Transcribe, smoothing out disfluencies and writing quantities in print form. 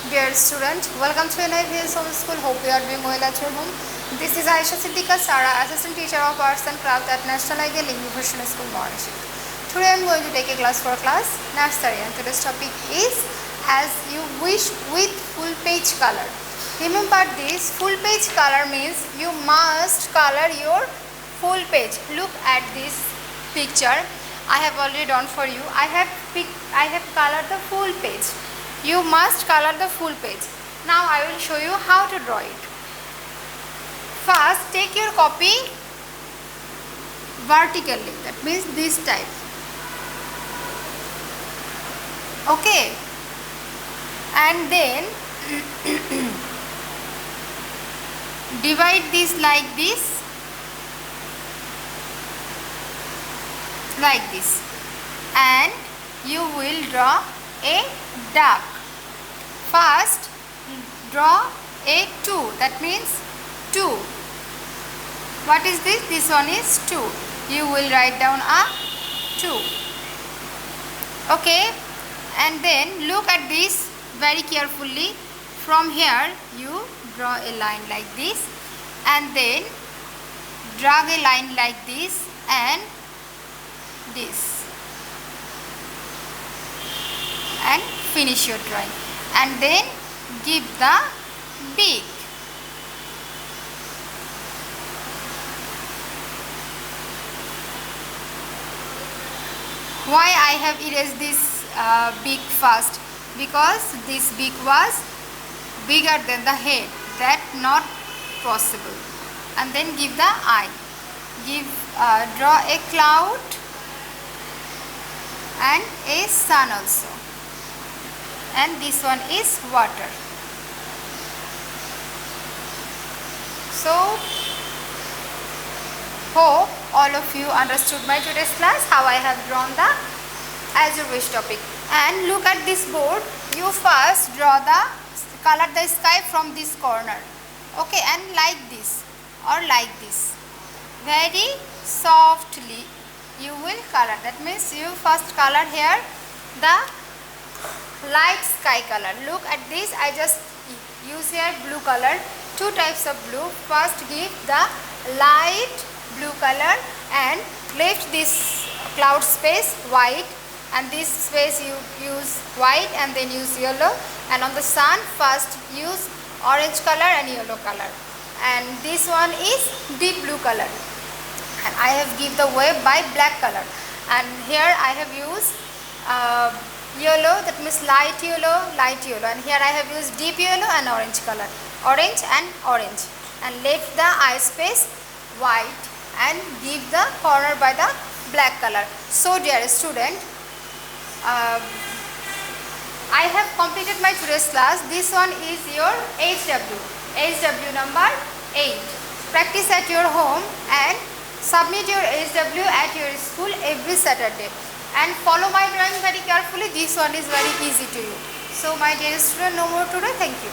Dear student, welcome to Nursery School. Hope you are doing well at your home. This is Ayesha Siddiqua, Assistant Teacher of Arts and Craft at National University School, Nursery. Today I am going to take a class for class Nursery, and today's topic is As You Wish with Full Page Color. Remember this, full page color means you must color your full page. Look at this picture. I have already done for you. I have colored the full page. You must color the full page. Now I will show you how to draw it. First, take your copy vertically. That means this type. Okay. And then divide this like this. Like this. And you will draw a duck. First, draw a 2. That means 2. What is this? This one is 2. You will write down a 2. Okay. And then look at this very carefully. From here, you draw a line like this. And then drag a line like this and this. And finish your drawing, and then give the beak. Why I have erased this beak first? Because this beak was bigger than the head. That not possible. And then give the eye. Draw a cloud and a sun also. And this one is water. So, hope all of you understood my today's class, how I have drawn the As You Wish topic. And look at this board. You first color the sky from this corner. Okay, and like this or like this. Very softly you will color. That means you first color here the light sky color. Look at this. I just use here blue color. Two types of blue. First give the light blue color and left this cloud space white, and this space you use white and then use yellow, and on the sun first use orange color and yellow color, and this one is deep blue color, and I have give the wave by black color, and here I have used yellow, that means light yellow, and here I have used deep yellow and orange color, orange, and left the eye space white and give the corner by the black color. So dear student, I have completed my today's class. This one is your HW number 8. Practice at your home and submit your HW at your school every Saturday. And follow my drawing very carefully. This one is very easy to you. So my dear student, no more today. Thank you.